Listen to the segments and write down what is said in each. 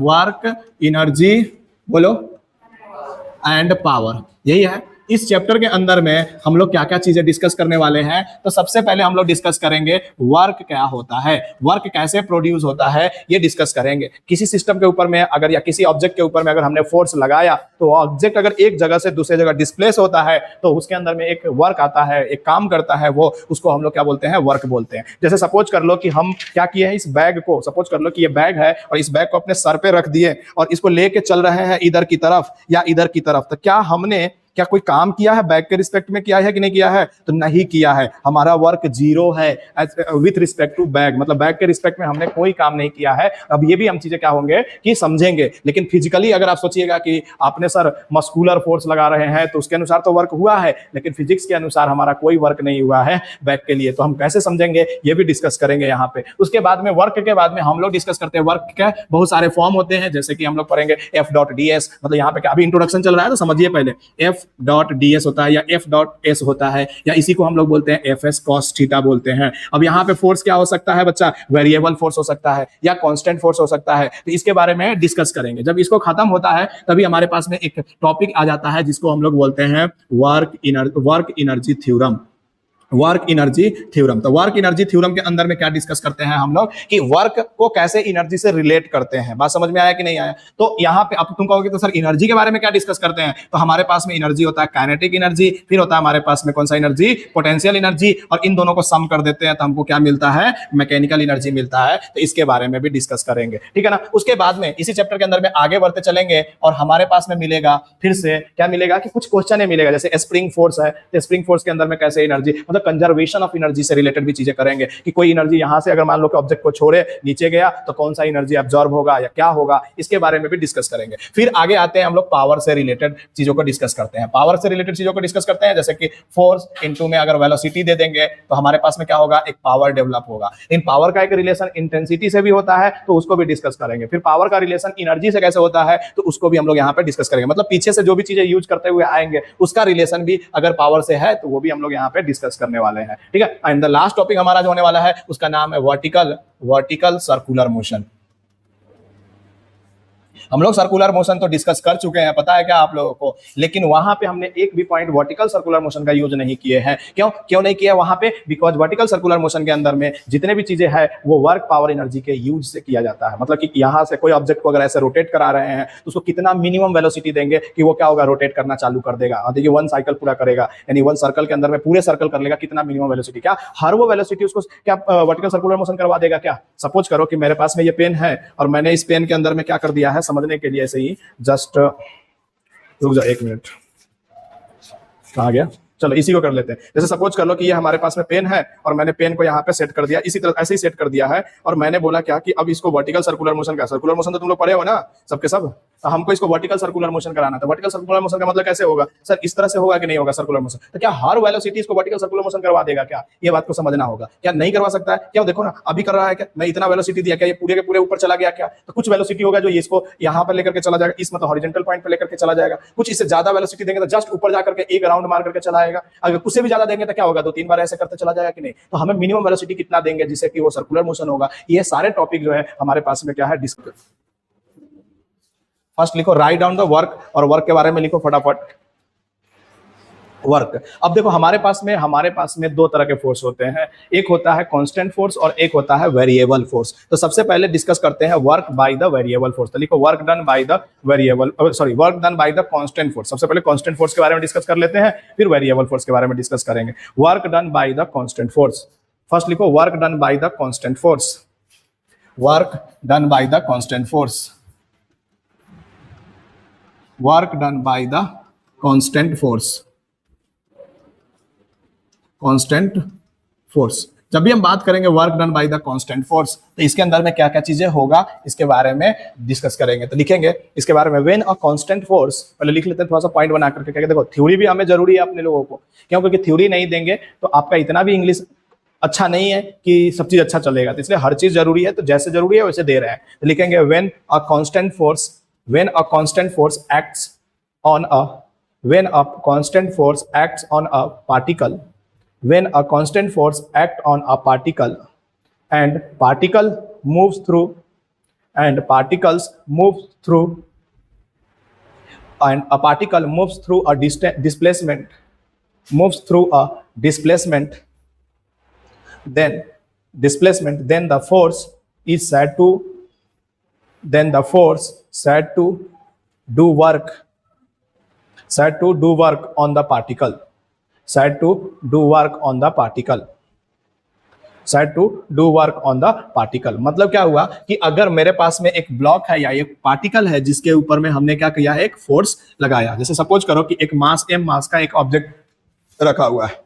Work, energy, बोलो, and power. यही है। इस चैप्टर के अंदर में हम लोग क्या क्या चीजें डिस्कस करने वाले हैं, तो सबसे पहले हम लोग डिस्कस करेंगे वर्क क्या होता है, वर्क कैसे प्रोड्यूस होता है, ये डिस्कस करेंगे। किसी सिस्टम के ऊपर में अगर या किसी ऑब्जेक्ट के ऊपर में अगर हमने फोर्स लगाया तो ऑब्जेक्ट अगर एक जगह से दूसरे जगह डिस्प्लेस होता है तो उसके अंदर में एक वर्क आता है, एक काम करता है, वो उसको हम लोग क्या बोलते हैं, वर्क बोलते हैं। जैसे सपोज कर लो कि हम क्या किए हैं, इस बैग को, सपोज कर लो कि ये बैग है और इस बैग को अपने सर पे रख दिए और इसको लेके चल रहे हैं इधर की तरफ या इधर की तरफ, तो क्या हमने क्या कोई काम किया है बैग के रिस्पेक्ट में, किया है कि नहीं किया है, तो नहीं किया है। हमारा वर्क जीरो है विथ रिस्पेक्ट टू बैग, मतलब बैग के रिस्पेक्ट में हमने कोई काम नहीं किया है। अब ये भी हम चीजें क्या होंगे कि समझेंगे। लेकिन फिजिकली अगर आप सोचिएगा कि आपने सर मस्कुलर फोर्स लगा रहे हैं तो उसके अनुसार तो वर्क हुआ है, लेकिन फिजिक्स के अनुसार हमारा कोई वर्क नहीं हुआ है बैग के लिए, तो हम कैसे समझेंगे ये भी डिस्कस करेंगे यहाँ पे। उसके बाद में वर्क के बाद में हम लोग डिस्कस करते हैं वर्क के बहुत सारे फॉर्म होते हैं, जैसे कि हम लोग पढ़ेंगे F.ds, मतलब यहाँ पे अभी इंट्रोडक्शन चल रहा है तो समझिए पहले। F.ds होता है या F.s होता है, या इसी को हम लोग बोलते हैं Fs cos थीटा बोलते हैं। अब यहाँ पे फोर्स क्या हो सकता है बच्चा, वेरिएबल फोर्स हो सकता है या कांस्टेंट फोर्स हो सकता है, तो इसके बारे में डिस्कस करेंगे। जब इसको खत्म होता है तभी हमारे पास में एक टॉपिक आ जाता है जिसको हम लोग बोलते हैं work energy theorem. Work energy theorem. तो वर्क एनर्जी थ्योरम के अंदर में क्या डिस्कस करते हैं हम लोग कि वर्क को कैसे एनर्जी से रिलेट करते हैं। बात समझ में आया कि नहीं आया? तो यहाँ पे अब तुम कहोगे तो सर एनर्जी के बारे में क्या डिस्कस करते हैं, तो हमारे पास में एनर्जी होता है काइनेटिक एनर्जी, फिर होता है हमारे पास में कौन सा एनर्जी, पोटेंशियल एनर्जी, और इन दोनों को सम कर देते हैं तो हमको क्या मिलता है, मैकेनिकल एनर्जी मिलता है। तो इसके बारे में भी डिस्कस करेंगे, ठीक है ना। उसके बाद में इसी चैप्टर के अंदर में आगे बढ़ते चलेंगे और हमारे पास में मिलेगा फिर से क्या मिलेगा कि कुछ क्वेश्चन मिलेगा, जैसे स्प्रिंग फोर्स है, तो स्प्रिंग फोर्स के अंदर में कैसे एनर्जी, मतलब कंजर्वेशन ऑफ एनर्जी से रिलेटेड भी चीजें करेंगे कि कोई एनर्जी यहां से अगर मान लो कि ऑब्जेक्ट को छोड़े नीचे गया तो कौन सा एनर्जी एब्जॉर्ब होगा या क्या होगा, इसके बारे में भी डिस्कस करेंगे। फिर आगे आते हैं हम लोग पावर से रिलेटेड चीजों को डिस्कस करते हैं। पावर से रिलेटेड चीजों को डिस्कस करते हैं, जैसे कि फोर्स इनटू में अगर वेलोसिटी दे देंगे तो हमारे पास में क्या होगा, एक पावर डेवलप होगा। इन पावर का एक रिलेशन इंटेंसिटी से भी होता है तो उसको भी डिस्कस करेंगे। फिर पावर का रिलेशन एनर्जी से कैसे होता है तो उसको भी हम लोग यहाँ पे डिस्कस करेंगे। मतलब पीछे से जो भी चीजें यूज करते हुए आएंगे उसका रिलेशन भी अगर पावर से है तो वो भी हम लोग यहाँ पे डिस्कस करने वाले हैं, ठीक है। एंड द लास्ट टॉपिक हमारा जो होने वाला है उसका नाम है वर्टिकल सर्कुलर मोशन। हम लोग सर्कुलर मोशन तो डिस्कस कर चुके हैं, पता है क्या आप लोगों को, लेकिन वहां पे हमने एक भी पॉइंट वर्टिकल सर्कुलर मोशन का यूज नहीं किए हैं। क्यों नहीं किया वहां पे? बिकॉज वर्टिकल सर्कुलर मोशन के अंदर में जितने भी चीजें हैं वो वर्क पावर एनर्जी के यूज से किया जाता है। मतलब कि यहां से कोई ऑब्जेक्ट को अगर ऐसे रोटेट करा रहे हैं तो उसको कितना मिनिमम वेलोसिटी देंगे कि वो क्या होगा, रोटेट करना चालू कर देगा। देखिए 1 साइकिल पूरा करेगा, यानी 1 सर्कल के अंदर में पूरे सर्कल कर लेगा, कितना मिनिमम वेलोसिटी, क्या हर वो वेलोसिटी उसको क्या वर्टिकल सर्कुलर मोशन करवा देगा क्या? सपोज करो कि मेरे पास में ये पेन है और मैंने इस पेन के अंदर में क्या कर दिया है, समझने के लिए ऐसे ही जस्ट रुक जाओ 1 मिनट, कहाँ गया, चलो इसी को कर लेते हैं। जैसे सपोज कर लो कि ये हमारे पास में पेन है और मैंने पेन को यहाँ पे सेट कर दिया, इसी तरह ऐसे ही सेट कर दिया है, और मैंने बोला क्या कि अब इसको वर्टिकल सर्कुलर मोशन का, सर्कुलर मोशन तो तुम लोग पढ़े हो ना सबके सब, तो हमको इसको वर्टिकल सर्कुलर मोशन कराना था। वर्टिकल सर्कुलर मोशन का मतलब कैसे होगा सर, इस तरह से होगा कि नहीं होगा सर्कुलर मोशन, तो क्या हर वेलोसिटी इसको वर्टिकल सर्कुलर मोशन करवा देगा क्या? ये बात को समझना होगा। क्या नहीं करवा सकता है? क्या देखो ना अभी कर रहा है, क्या मैं इतना वेलोसिटी दिया, क्या ये पूरे के पूरे ऊपर चला गया क्या? तो कुछ वेलोसिटी होगा जो इसको यहाँ पर लेकर के चला जाएगा, इस मतलब हॉरिजॉन्टल पॉइंट पर लेकर के चला जाएगा। कुछ इससे ज्यादा वेलोसिटी देंगे तो जस्ट ऊपर जाकर के एक राउंड मार करके चला आएगा। अगर उससे भी ज्यादा देंगे तो क्या होगा, 2-3 बार ऐसे करते चला जाएगा कि नहीं। तो हमें मिनिमम वेलोसिटी कितना देंगे जिससे कि वो सर्कुलर मोशन होगा। ये सारे टॉपिक जो है हमारे पास में क्या है डिस्कस। फर्स्ट लिखो राइट डाउन द वर्क, और वर्क के बारे में लिखो फटाफट वर्क। अब देखो हमारे पास में 2 तरह के फोर्स होते हैं, एक होता है कांस्टेंट फोर्स और एक होता है वेरिएबल फोर्स। तो सबसे पहले डिस्कस करते हैं work by the variable force. तो लिखो work done by the work done by the constant force. सबसे पहले कांस्टेंट फोर्स के बारे में डिस्कस कर लेते हैं, फिर वेरिएबल फोर्स के बारे में डिस्कस करेंगे। Work done by the constant force, first लिखो work done by the constant force, work done by the constant force, work done by the constant force, constant force. जब भी हम बात करेंगे work done by the constant force तो इसके अंदर में क्या क्या चीजें होगा इसके बारे में डिस्कस करेंगे। तो लिखेंगे इसके बारे में व्हेन अ कांस्टेंट फोर्स, पहले लिख लेते हैं थोड़ा सा पॉइंट बना करके। क्या देखो थ्योरी भी हमें जरूरी है अपने लोगों को, क्यों? क्योंकि थ्योरी नहीं देंगे तो आपका इतना भी इंग्लिश अच्छा नहीं है कि सब चीज अच्छा चलेगा, तो इसलिए हर चीज जरूरी है, तो जैसे जरूरी है वैसे दे रहे हैं। तो लिखेंगे when a constant force acts on a when a constant force acts on a particle, when a constant force act on a particle and particle moves through and particles move through and a particle moves through a displacement then the force is said to do work on the particle मतलब क्या हुआ कि अगर मेरे पास में एक block है या एक पार्टिकल है जिसके ऊपर में हमने क्या किया है, एक फोर्स लगाया। जैसे सपोज करो कि एक मास m का एक ऑब्जेक्ट रखा हुआ है,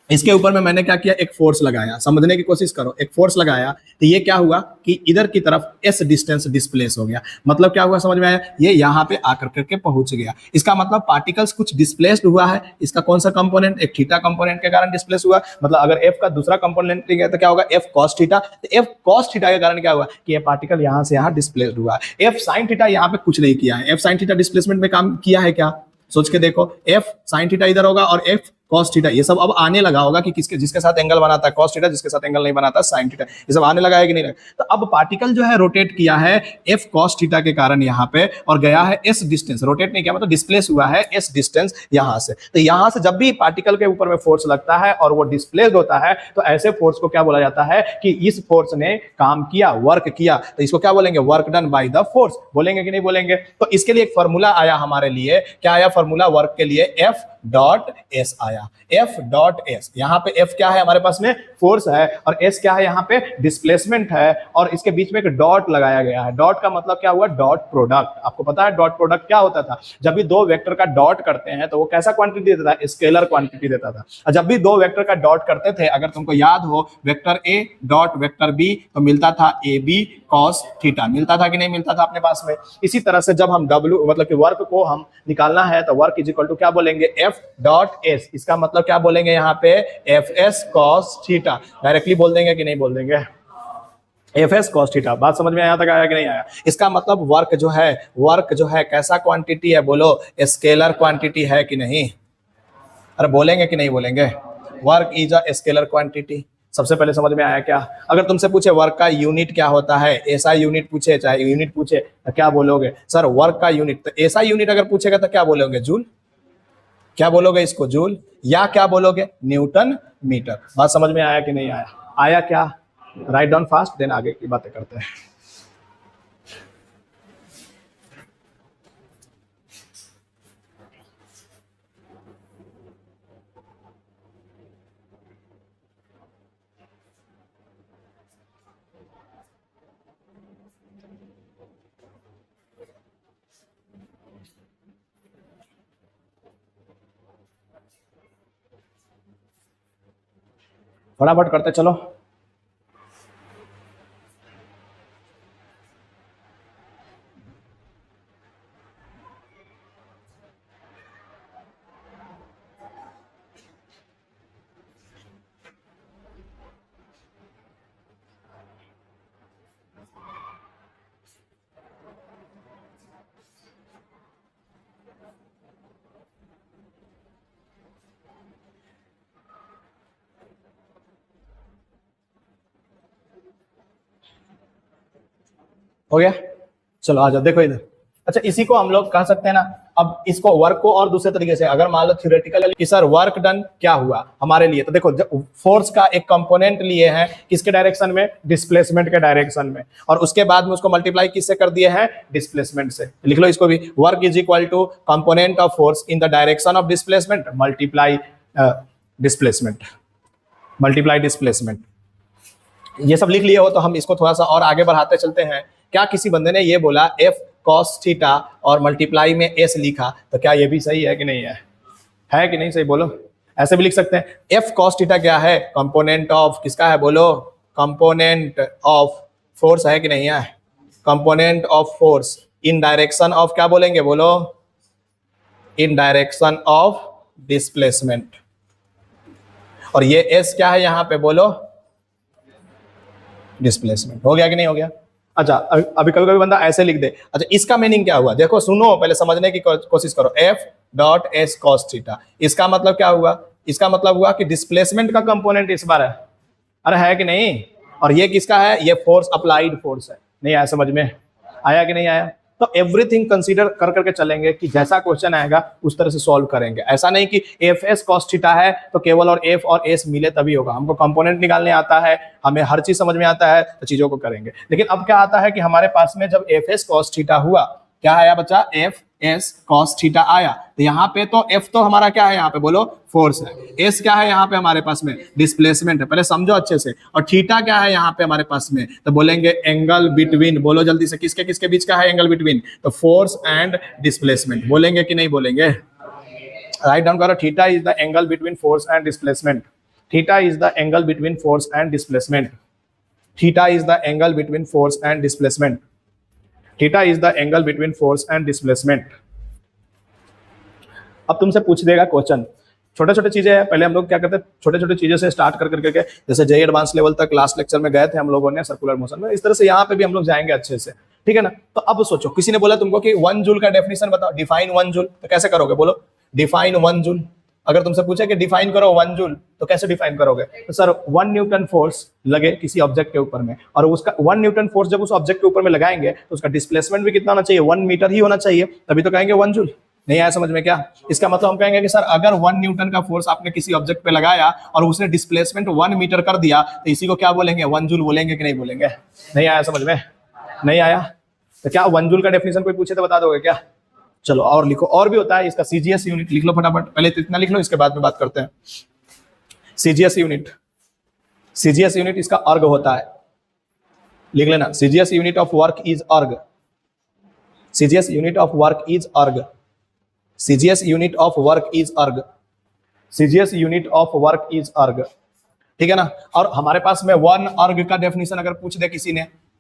इसके ऊपर में मैंने क्या किया, एक फोर्स लगाया। समझने की कोशिश करो, एक फोर्स लगाया तो ये क्या हुआ कि इधर की तरफ s डिस्टेंस डिस्प्लेस हो गया। मतलब क्या हुआ, समझ में आया, ये यहाँ पे आकर करके पहुंच गया। इसका मतलब पार्टिकल्स कुछ डिस्प्लेस्ड हुआ है। इसका कौन सा कंपोनेंट, एक थीटा कंपोनेंट के कारण डिस्प्लेस हुआ। मतलब अगर f का दूसरा कंपोनेंट है तो क्या होगा, f cos थीटा। तो f cos थीटा के कारण क्या हुआ कि ये पार्टिकल यहाँ से यहाँ डिस्प्लेस्ड हुआ है। f sin थीटा यहाँ पे कुछ नहीं किया है। f sin थीटा डिस्प्लेसमेंट में काम किया है क्या, सोच के देखो। f sin थीटा इधर होगा और f cos थीटा, ये सब अब आने लगा होगा कि किसके जिसके साथ एंगल बनाता है cos थीटा, जिसके साथ एंगल नहीं बनाता sin थीटा, ये सब आने लगा है कि नहीं लगा। तो अब पार्टिकल जो है रोटेट किया है f cos थीटा के कारण यहाँ पे और गया है s डिस्टेंस, रोटेट नहीं किया मतलब डिस्प्लेस हुआ है s डिस्टेंस यहाँ से। तो यहाँ से जब भी पार्टिकल के ऊपर में फोर्स लगता है और वो डिस्प्लेस होता है तो ऐसे फोर्स को क्या बोला जाता है कि इस फोर्स ने काम किया, वर्क किया। तो इसको क्या बोलेंगे, work done by the force, बोलेंगे कि नहीं बोलेंगे। तो इसके लिए एक फॉर्मूला आया हमारे लिए, क्या आया फॉर्मूला वर्क के लिए, F डॉट एस आया। F डॉट एस, यहाँ पे F क्या है हमारे पास में, फोर्स है, और S क्या है यहाँ पे, डिस्प्लेसमेंट है, और इसके बीच में एक डॉट लगाया गया है। डॉट का मतलब क्या हुआ, डॉट प्रोडक्ट। आपको पता है डॉट प्रोडक्ट क्या होता था, जब भी दो वेक्टर का डॉट करते हैं तो वो कैसा क्वांटिटी देता था, स्केलर क्वांटिटी देता था। और जब भी दो वेक्टर का डॉट करते थे, अगर तुमको याद हो, vector A dot vector B तो मिलता था AB cos थीटा, मिलता था कि नहीं मिलता था अपने पास में। इसी तरह से जब हम W मतलब कि वर्क को हम निकालना है तो वर्क इज इक्वल टू क्या बोलेंगे, F डॉट एस। इसका मतलब क्या बोलेंगे यहाँ पे, Fs cos थीटा, डायरेक्टली बोल देंगे कि नहीं बोल देंगे, Fs cos थीटा। बात समझ में यहाँ तक आया कि नहीं आया। इसका मतलब वर्क जो है कैसा क्वांटिटी है, बोलो स्केलर क्वांटिटी है कि नहीं, अरे बोलेंगे कि नहीं बोलेंगे, work is a scalar quantity. सबसे पहले समझ में आया क्या। अगर तुमसे पूछे वर्क का यूनिट क्या होता है, ऐसा यूनिट पूछे चाहे यूनिट पूछे तो क्या बोलोगे, सर वर्क का यूनिट। तो ऐसा यूनिट अगर पूछेगा तो क्या बोलोगे, जूल, क्या बोलोगे इसको, जूल, या क्या बोलोगे, न्यूटन मीटर। बात समझ में आया कि नहीं आया, आया क्या, राइट डाउन फास्ट, देन आगे की बातें करते हैं। फटाफट करते चलो। हो गया, चलो आ जाओ, देखो इधर। अच्छा, इसी को हम लोग कह सकते हैं ना, अब इसको वर्क को और दूसरे तरीके से अगर मान लो थ्योरेटिकल कि सर वर्क डन क्या हुआ हमारे लिए, तो देखो फोर्स का एक कंपोनेंट लिए हैं किसके डायरेक्शन में, डिस्प्लेसमेंट के डायरेक्शन में, और उसके बाद में उसको मल्टीप्लाई किससे कर दिए हैं, डिस्प्लेसमेंट से। लिख लो इसको भी, work is equal to component of force in the direction of displacement multiply displacement. ये सब लिख लिए हो तो हम इसको थोड़ा सा और आगे बढ़ाते चलते हैं। क्या किसी बंदे ने ये बोला F cos थीटा और मल्टीप्लाई में S लिखा, तो क्या ये भी सही है कि नहीं है कि नहीं सही, बोलो। ऐसे भी लिख सकते हैं, F cos थीटा क्या है, कंपोनेंट ऑफ किसका है, बोलो, कंपोनेंट ऑफ फोर्स है कि नहीं है, component of force in direction of क्या बोलेंगे, बोलो, इन डायरेक्शन ऑफ डिस्प्लेसमेंट। और ये S क्या है यहाँ पे, बोलो, डिस्प्लेसमेंट। हो गया कि नहीं हो गया। अच्छा, अभी कभी कभी बंदा ऐसे लिख दे। अच्छा, इसका मीनिंग क्या हुआ, देखो सुनो, पहले समझने की कोशिश करो। F dot S cos theta, इसका मतलब क्या हुआ, इसका मतलब हुआ कि डिस्प्लेसमेंट का कंपोनेंट इस बार है, अरे है कि नहीं। और ये किसका है, ये फोर्स, अप्लाइड फोर्स है। नहीं आया समझ में? आया कि नहीं आया? तो एवरीथिंग कंसीडर कर करके चलेंगे कि जैसा क्वेश्चन आएगा उस तरह से सॉल्व करेंगे। ऐसा नहीं कि एफ एस कॉस थीटा है तो केवल और एफ और एस मिले तभी होगा। हमको कंपोनेंट निकालने आता है, हमें हर चीज समझ में आता है, तो चीजों को करेंगे। लेकिन अब क्या आता है कि हमारे पास में जब एफ एस कॉस थीटा हुआ, क्या आया बच्चा? एफ एस कॉस थीटा आया। तो यहाँ पे तो एफ तो हमारा क्या है, यहाँ पे बोलो फोर्स है। एस क्या है यहाँ पे हमारे पास में? डिस्प्लेसमेंट है। पहले समझो अच्छे से। और थीटा क्या है यहाँ पे हमारे पास में? तो बोलेंगे एंगल बिटवीन। बोलो जल्दी से, किसके किसके बीच का है एंगल बिटवीन? तो फोर्स एंड डिस्प्लेसमेंट। बोलेंगे कि नहीं बोलेंगे? राइट डाउन करो। Theta is the angle between force and displacement. Theta is the angle between force and displacement. Theta is the angle between force and displacement. Theta is the angle between force and displacement. अब तुमसे पूछ देगा question, छोटे छोटे चीजें हैं। पहले हम लोग क्या करते हैं, छोटे छोटे चीजों से स्टार्ट कर करके, जैसे जेई एडवांस लेवल तक लास्ट लेक्चर में गए थे हम लोगों ने सर्कुलर मोशन में, इस तरह से यहाँ पे भी हम लोग जाएंगे अच्छे से, ठीक है ना? तो अब सोचो, किसी ने बोला तुमको कि 1 जूल का डेफिनेशन बताओ, डिफाइन 1 जूल, तो कैसे करोगे? बोलो डिफाइन 1 जूल। अगर तुमसे पूछे कि डिफाइन करो 1 जूल, तो कैसे डिफाइन करोगे? तो सर 1 न्यूटन फोर्स लगे किसी ऑब्जेक्ट के ऊपर में, और उसका 1 न्यूटन फोर्स जब उस ऑब्जेक्ट के ऊपर में लगाएंगे तो उसका डिस्प्लेसमेंट भी कितना होना चाहिए? 1 मीटर ही होना चाहिए, तभी तो कहेंगे 1 जूल। नहीं आया समझ में क्या? इसका मतलब हम कहेंगे कि सर अगर 1 न्यूटन का फोर्स आपने किसी ऑब्जेक्ट पे लगाया और उसने डिस्प्लेसमेंट 1 मीटर कर दिया, तो इसी को क्या बोलेंगे? 1 जूल बोलेंगे कि नहीं बोलेंगे? नहीं आया समझ में? नहीं आया? तो क्या 1 जूल का डेफिनेशन कोई पूछे तो बता दोगे क्या? चलो और लिखो, और भी होता है इसका। सीजीएस यूनिट लिख लो फटाफट, पहले तो इतना लिख लो, इसके बाद में बात करते हैं। सीजीएस यूनिट, सीजीएस यूनिट इसका अर्ग होता है, लिख लेना। CGS unit of work is erg. CGS unit of work is erg. CGS unit of work is erg. CGS unit of work is erg, ठीक है ना? और हमारे पास में 1 अर्ग का डेफिनेशन अगर पूछ दे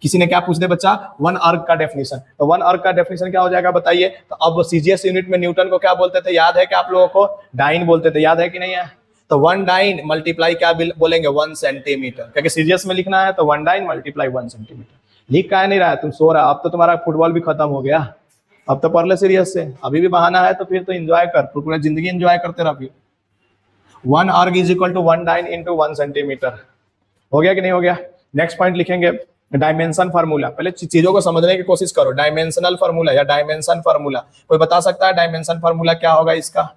किसी ने क्या पूछ दे बच्चा? 1 अर्ग का डेफिनेशन। तो 1 अर्ग का डेफिनेशन क्या हो जाएगा बताइए? तो अब सीजीएस यूनिट में न्यूटन को क्या बोलते थे, याद है क्या आप लोगों को? डाइन बोलते थे, याद है कि नहीं है? तो 1 डाइन मल्टीप्लाई क्या बोलेंगे? 1 सेंटीमीटर, क्योंकि सीजीएस में लिखना है तो 1 डाइन मल्टीप्लाई 1 सेंटीमीटर। लिख का नहीं रहा है, तुम सो रहा। अब तो तुम्हारा फुटबॉल भी खत्म हो गया, अब तो पढ़ ले सीरियस से। अभी भी बहाना है तो फिर तो एंजॉय कर, पूरी जिंदगी एंजॉय करते रह। फिर 1 erg is equal to 1 dyne into 1 centimetre. हो गया कि नहीं हो गया? नेक्स्ट पॉइंट लिखेंगे डायमेंशन फार्मूला। पहले चीजों को समझने की कोशिश करो। डायमेंशनल फार्मूला या डायमेंशन फार्मूला, कोई बता सकता है डायमेंशन फार्मूला क्या होगा इसका?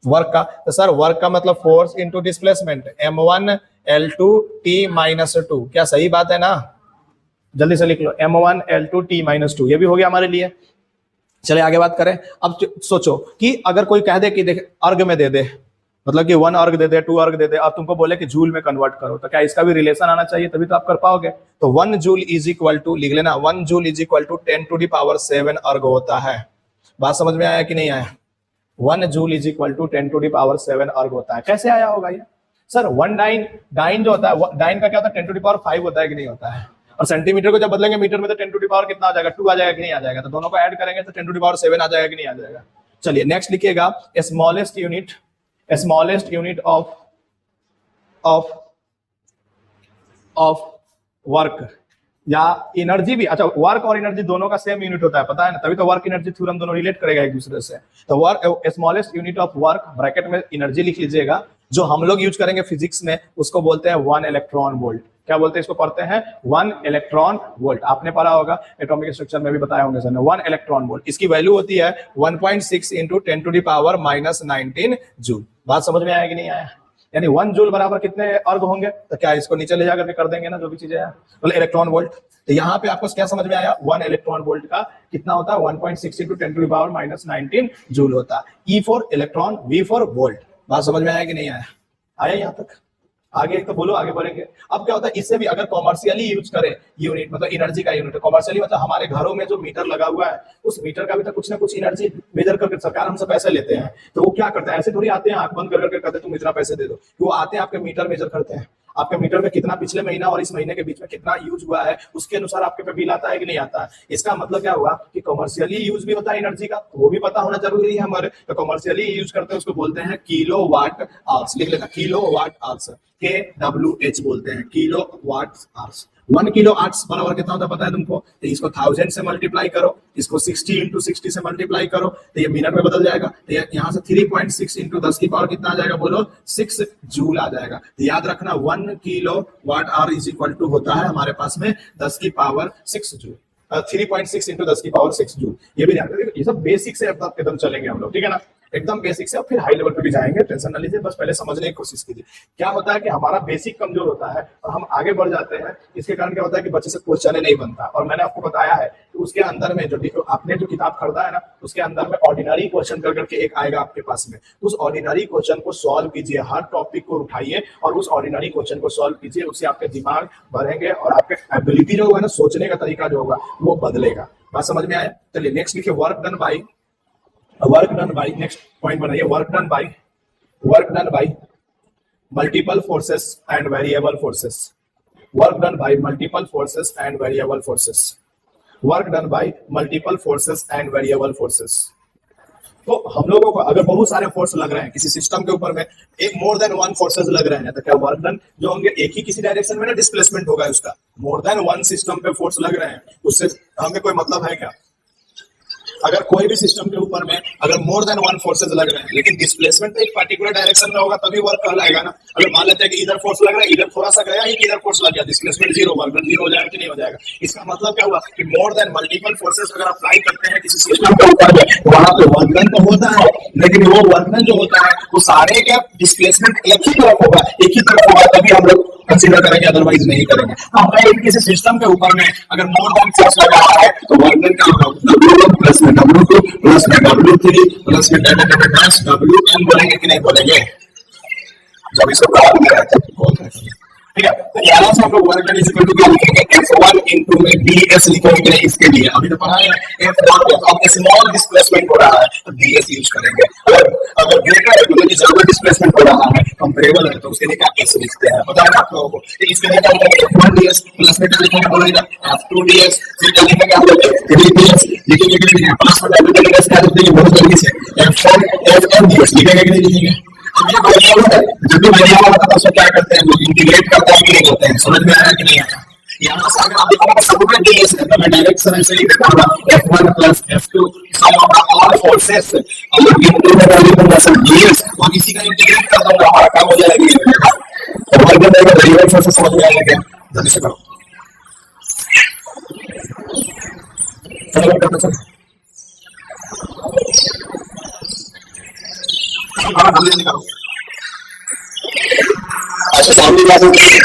वर्क का। तो सर वर्क का मतलब force into displacement, m1 L2 T-2। क्या सही बात है ना? जल्दी से लिख लो, m1 L2 T-2। ये भी हो गया हमारे लिए। चले आगे बात करें। अब सोचो कि अगर कोई कह दे कि देख अर्ग में दे दे, मतलब कि 1 अर्ग दे दे, 2 अर्ग दे दे, और तुमको बोले कि जूल में कन्वर्ट करो, तो क्या इसका भी रिलेशन आना चाहिए? तभी तो आप कर पाओगे। तो 1 जूल इज इक्वल टू, लिख लेना, 1 जूल इज इक्वल टू 10⁻7 अर्ग होता है। बात समझ में आया कि नहीं आया? 1 जूल इज इक्वल टू 10⁻7 अर्ग होता है। कैसे आया होगा ये? सर 1 डाइन जो होता है, डाइन का क्या होता है? 10⁵ होता है कि नहीं होता है? और सेंटीमीटर को जब बदलेंगे मीटर में तो 10⁻ कितना आ जाएगा? 2 आ जाएगा कि नहीं आ जाएगा? तो दोनों को ऐड करेंगे तो 10⁻7 आ जाएगा कि नहीं आ जाएगा? चलिए नेक्स्ट लिखिएगा, स्मॉलेस्ट यूनिट ऑफ वर्क या एनर्जी भी। अच्छा, वर्क और एनर्जी दोनों का सेम यूनिट होता है, पता है ना? तभी तो वर्क एनर्जी थ्योरम दोनों रिलेट करेगा एक दूसरे से। तो work, smallest unit of work, bracket में एनर्जी लिख लीजिएगा। जो हम लोग यूज करेंगे फिजिक्स में उसको बोलते हैं 1 इलेक्ट्रॉन वोल्ट। क्या बोलते हैं इसको? पढ़ते हैं 1 इलेक्ट्रॉन वोल्ट। आपने पढ़ा होगा, एटॉमिक स्ट्रक्चर में भी बताया होंगे सर ने। 1 इलेक्ट्रॉन वोल्ट, इसकी वैल्यू होती है 1.6 इंटू 10⁻⁻19 जूल। बात समझ में आया कि नहीं आया? यानी 1 जूल बराबर कितने अर्ग होंगे? तो क्या इसको नीचे ले जाकर के कर देंगे ना, जो भी चीजें हैं, मतलब इलेक्ट्रॉन वोल्ट। तो यहाँ पे आपको क्या समझ में आया? 1 इलेक्ट्रॉन वोल्ट का कितना होता है? 1.6 इंटू 10⁻⁻19 जूल होता है। E for electron, V for volt. बात समझ में आया कि नहीं आया? आया यहाँ तक? आगे तो बोलो, आगे बढ़ेंगे। अब क्या होता है, इससे भी अगर कॉमर्शियली यूज करें यूनिट, मतलब एनर्जी का यूनिट, कॉमर्शियली मतलब हमारे घरों में जो मीटर लगा हुआ है उस मीटर का भी तो कुछ ना कुछ एनर्जी मेजर करके सरकार हमसे पैसे लेते हैं। तो वो क्या करता है, ऐसे थोड़ी आते हैं आंख बंद करके कहते तुम इतना पैसे दे दो। वो आते हैं आपके मीटर मेजर करते हैं, आपके मीटर में कितना पिछले महीना और इस महीने के बीच में कितना यूज हुआ है, उसके अनुसार आपके पे बिल आता है कि नहीं आता है। इसका मतलब क्या हुआ कि कॉमर्शियली यूज भी होता है एनर्जी का, वो भी पता होना जरूरी है हमारे। तो कॉमर्शियली यूज करते हैं उसको बोलते हैं किलोवाट आवर्स। लिख लेना, किलोवाट आवर्स, KWH बोलते हैं, किलोवाट आवर्स। 1 किलो आर्ट्स बराबर कितना होता है पता है तुमको? तो इसको 1000 से मल्टीप्लाई करो, इसको 60 इंटू 60 से मल्टीप्लाई करो, तो ये मिनट में बदल जाएगा। तो यहाँ से 3.6 इंटू 10 की पावर कितना आ जाएगा बोलो? 6 जूल आ जाएगा। तो याद रखना 1 kilo watt hour is equal to होता है हमारे पास में 10 की पावर 6 जूल। 3.6 इंटू 10 की पावर 6 जूल। ये भी ध्यान रखिए, ये सब बेसिक से एकदम चलेंगे हम लोग, ठीक है ना, एकदम बेसिक से, और फिर हाई लेवल पे भी जाएंगे, टेंशन ना लीजिए, बस पहले समझने की कोशिश कीजिए। क्या होता है कि हमारा बेसिक कमजोर होता है और हम आगे बढ़ जाते हैं, इसके कारण क्या होता है कि बच्चे से क्वेश्चन नहीं बनता। और मैंने आपको बताया है कि उसके अंदर में जो आपने जो किताब खरीदा है ना, उसके अंदर में ऑर्डिनरी क्वेश्चन करके एक आएगा आपके पास में, उस ऑर्डिनरी क्वेश्चन को सॉल्व कीजिए, हर टॉपिक को उठाइए और उस ऑर्डिनरी क्वेश्चन को सॉल्व कीजिए, उससे आपके दिमाग बढ़ेंगे और आपके एबिलिटी जो होगा ना, सोचने का तरीका जो होगा वो बदलेगा। बात समझ में आया? चलिए नेक्स्ट लिखिए, work done by next point बनाइए, work done by multiple forces and variable forces, work done by multiple forces and variable forces, work done by multiple forces and variable forces. तो हम लोगों को अगर बहुत सारे फोर्स लग रहे हैं किसी सिस्टम के ऊपर में, एक मोर देन वन फोर्सेस लग रहे हैं, तो क्या वर्क डन जो होंगे एक ही किसी डायरेक्शन में ना डिस्प्लेसमेंट होगा उसका। मोर देन वन सिस्टम पे फोर्स लग रहे हैं, उससे हमें कोई मतलब है क्या? अगर कोई भी सिस्टम के ऊपर में अगर मोर देन वन फोर्सेस लग रहे हैं लेकिन डिस्प्लेसमेंट एक पर्टिकुलर डायरेक्शन में होगा तभी वर्क कहलाएगा ना। अगर मान लेते हैं कि इधर फोर्स लग रहा है, इधर थोड़ा सा गया, इधर फोर्स लग गया, displacement zero, work done zero हो जाएगा कि नहीं हो जाएगा? इसका मतलब क्या हुआ कि मोर देन मल्टीपल फोर्सेस अगर अप्लाई करते हैं किसी सिस्टम के ऊपर में, वहां पे वर्क डन तो होता है, लेकिन वो वर्क डन जो होता है वो सारे का डिस्प्लेसमेंट एक ही तरफ होगा, तभी हम लोग कंसीडर करेंगे, अदरवाइज नहीं करेंगे। तो किसी सिस्टम के ऊपर में अगर मोर देन फोर्स लगा है तो वर्क डन क्या होगा? W प्लस में W2 प्लस में W3 प्लस में WN बोलेंगे कि नहीं बोलेंगे? जब इसको प्राप्त करें, ठीक है, तो यहाँ से हम लोग work done is equal to क्या लिखेंगे? F1 इनटू में DS लिखेंगे इसके लिए। अभी तो पढ़ा है F1 अब स्मॉल डिस्प्लेसमेंट हो रहा है तो DS यूज करेंगे। अगर ग्रेटर है तो ज्यादा डिस्प्लेसमेंट हो रहा है, कंपेरेबल है, तो उसके लिए क्या S लिखते हैं, पता है ना आप लोगों को? इसके लिए क्या लिखेंगे? F1 DS प्लस में क्या लिखेंगे बोलिएगा? F2 DS, फिर क्या लिखेंगे आप लोग? F3 DS लिखेंगे कि नहीं? प्लस में W DS क्या लिखते हैं बहुत जल्दी से? F4 DS लिखेंगे कि नहीं लिखेंगे? जब भी वेरिएबल होता है उसको क्या करते हैं लोग? इंटीग्रेट करते हैं कि नहीं करते हैं? समझ में आया कि नहीं आया? यहाँ से अगर आप देखोगे सब में DS है तो मैं डायरेक्ट सम से लिख देता हूँ F1 plus F2 sum of all forces into the value of DS, और इसी का इंटीग्रेट कर दूंगा, हमारा काम हो जाएगा। तो वर्क डन का वेरिएबल फोर्सेस समझ में आएगा क्या? जल्दी से करो, चलो करते चलो। जल्दी निकालो। अच्छा सामने क्या बोलते हैं?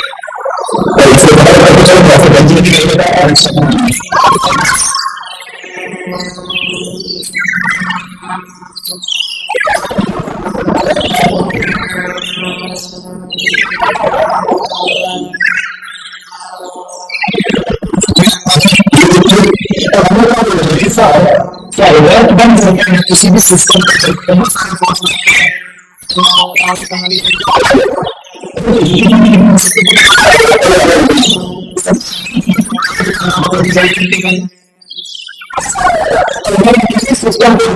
किसी भी सिस्टम बहुत सारे फोर्स लगते हैं तो किसी सिस्टम हमारे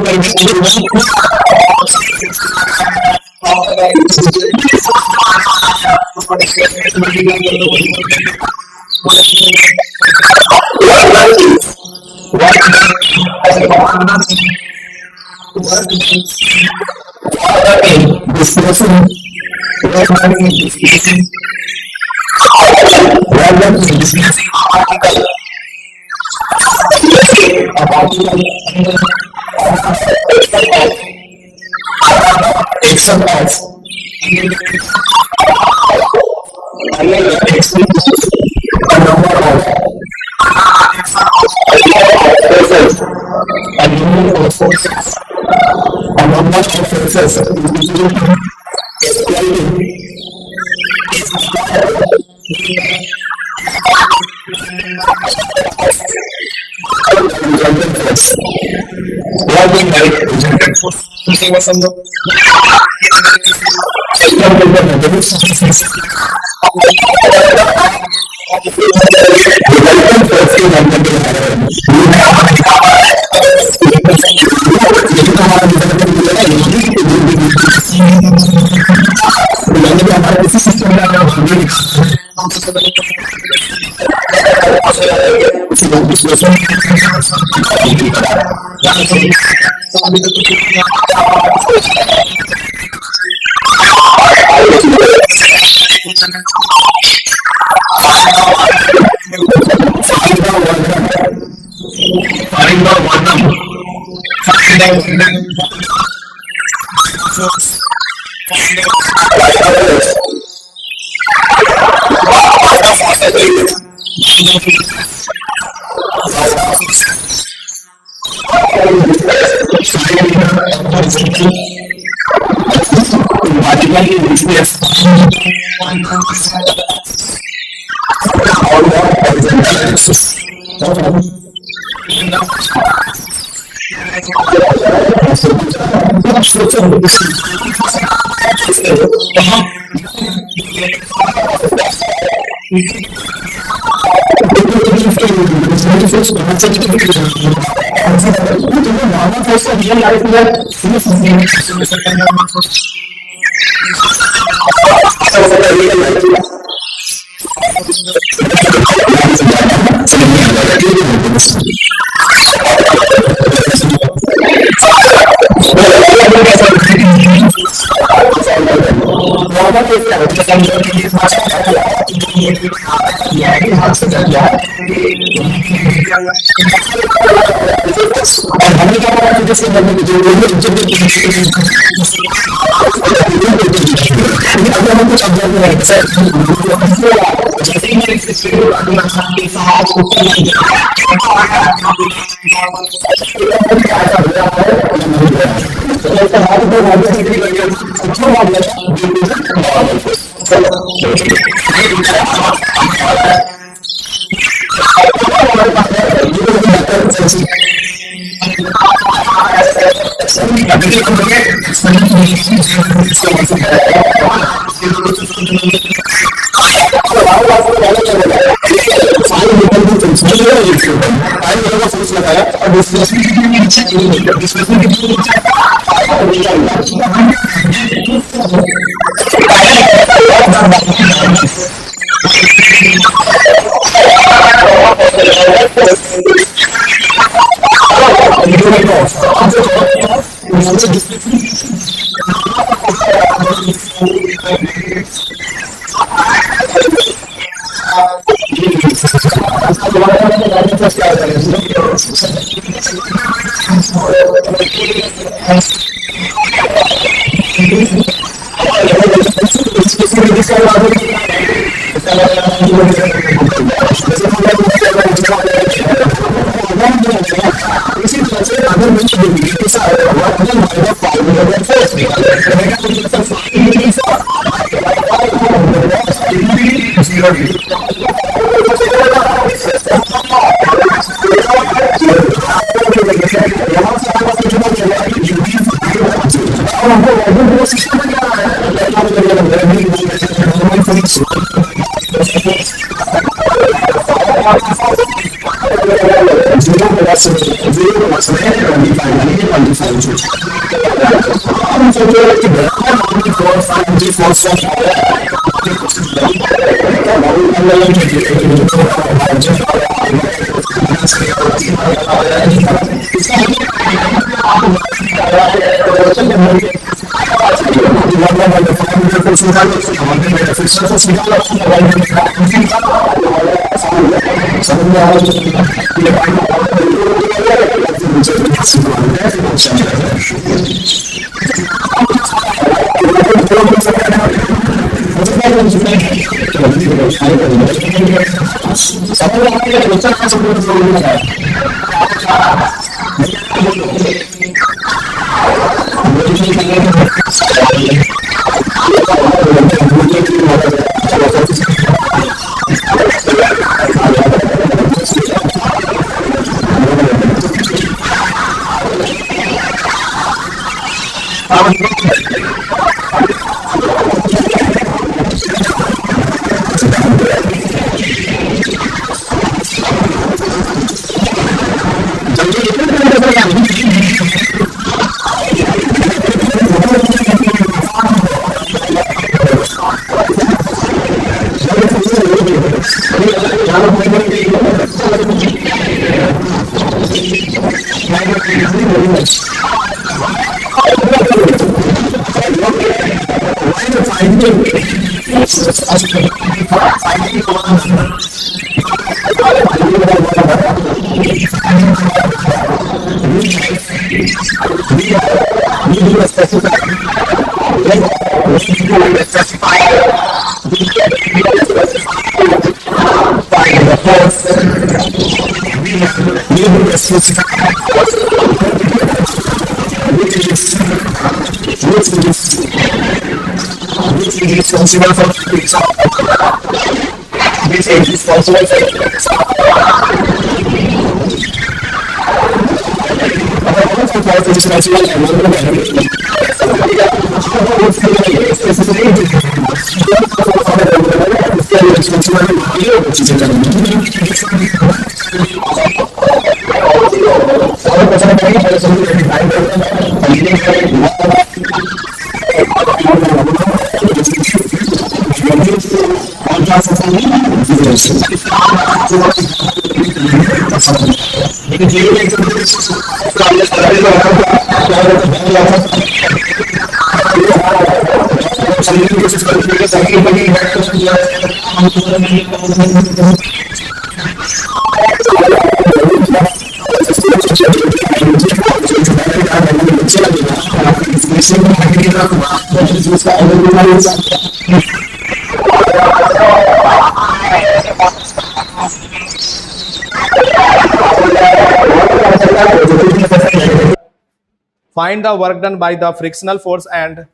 Find the work done by the frictional force and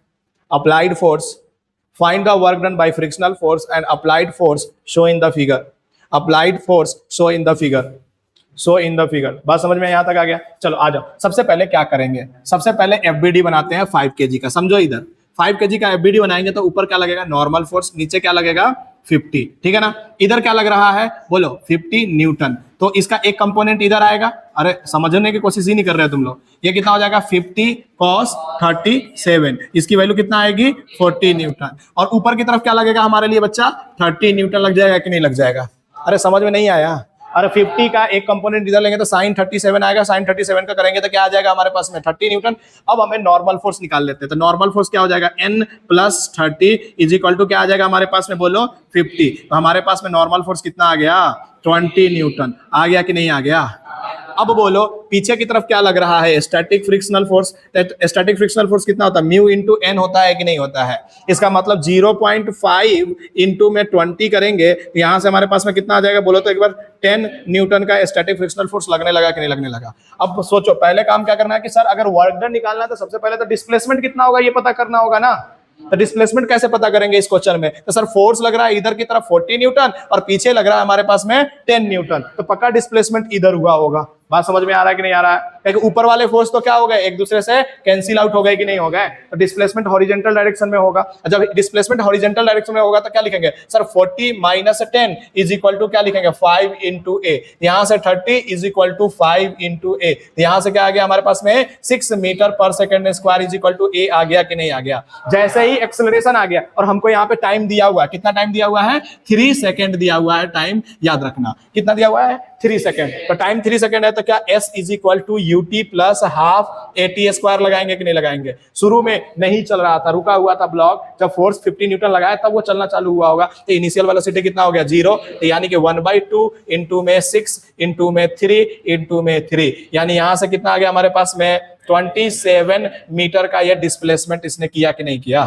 applied force. Find the work done by frictional force and applied force show in the figure. Applied force show in the figure. Show in the figure. बात समझ में यहां तक आ गया? चलो आ जाओ। सबसे पहले क्या करेंगे? सबसे पहले FBD बनाते हैं 5 kg का। समझो इधर 5 kg का FBD बनाएंगे तो ऊपर क्या लगेगा? नॉर्मल फोर्स, नीचे क्या लगेगा? 50, ठीक है ना। इधर क्या लग रहा है? बोलो 50 न्यूटन। तो इसका एक कंपोनेंट इधर आएगा। अरे समझने की कोशिश ही नहीं कर रहे हो तुम लोग। ये कितना हो जाएगा? 50 cos 37। इसकी वैल्यू कितना आएगी? 40 न्यूटन। और ऊपर की तरफ क्या लगेगा हमारे लिए बच्चा? 30 न्यूटन लग जाएगा कि नहीं लग जाएगा? अरे समझ में नहीं आया? अरे 50 का एक कंपोनेंट इधर लेंगे तो sin 37 आएगा। sin 37 का करेंगे तो क्या आ जाएगा हमारे पास में? 30 न्यूटन। अब हमें नॉर्मल फोर्स निकाल लेते हैं। तो नॉर्मल फोर्स क्या हो जाएगा? n + 30 इज इक्वल टू क्या आ जाएगा हमारे पास में? बोलो 50। तो हमारे पास में नॉर्मल फोर्स कितना आ गया? 20 न्यूटन। आ गया कि नहीं आ गया? अब बोलो पीछे की तरफ क्या लग रहा है? Static frictional force. Static frictional force कितना होता है? म्यू इंटू एन होता है कि नहीं होता है? इसका मतलब 0.5 इंटू में 20 करेंगे, यहां से हमारे पास में कितना आ जाएगा? बोलो तो एक बार 10 न्यूटन का स्टैटिक फ्रिक्शनल फोर्स लगने लगा कि नहीं लगने लगा? अब सोचो पहले काम क्या करना है कि सर अगर वर्क डन निकालना है तो सबसे पहले तो डिस्प्लेसमेंट कितना होगा ये पता करना होगा ना। तो डिस्प्लेसमेंट कैसे पता करेंगे इस क्वेश्चन में? तो सर फोर्स लग रहा है इधर की तरफ 40 न्यूटन और पीछे लग रहा है हमारे पास में 10 न्यूटन। तो पक्का डिस्प्लेसमेंट इधर हुआ होगा। बात समझ में आ रहा है कि नहीं आ रहा है? क्योंकि ऊपर वाले फोर्स तो क्या हो गए? एक दूसरे से कैंसिल आउट हो गए कि नहीं हो गए? तो डिस्प्लेसमेंट हॉरिजॉन्टल डायरेक्शन में होगा। जब डिस्प्लेसमेंट हॉरिजॉन्टल डायरेक्शन में होगा तो क्या लिखेंगे सर? 40 - 10 इज इक्वल टू क्या लिखेंगे? 5 × a। यहां से 30 इज इक्वल टू 5 × a। यहां से क्या आ गया हमारे पास में? 6 metre per second square is equal to a आ गया कि नहीं आ गया? जैसे ही एक्सेलरेशन आ गया और हमको यहाँ पे टाइम दिया हुआ है, कितना टाइम दिया हुआ है? 3 सेकेंड दिया हुआ है टाइम, याद रखना। कितना दिया हुआ है? 3 सेकेंड। तो टाइम 3 सेकेंड है तो क्या s is equal to ut + ½ at² लगाएंगे कि नहीं लगाएंगे? शुरू में नहीं चल रहा था, रुका हुआ था ब्लॉक। जब फोर्स 50 न्यूटन लगाया तब वो चलना चालू हुआ होगा। तो इनिशियल वेलोसिटी कितना हो गया? 0। तो यानी कि 1/2 इंटू में 6 इंटू में 3 इंटू में 3, यानी यहां से कितना आ गया हमारे पास में? 27 मीटर का यह डिस्प्लेसमेंट इसने किया कि नहीं किया?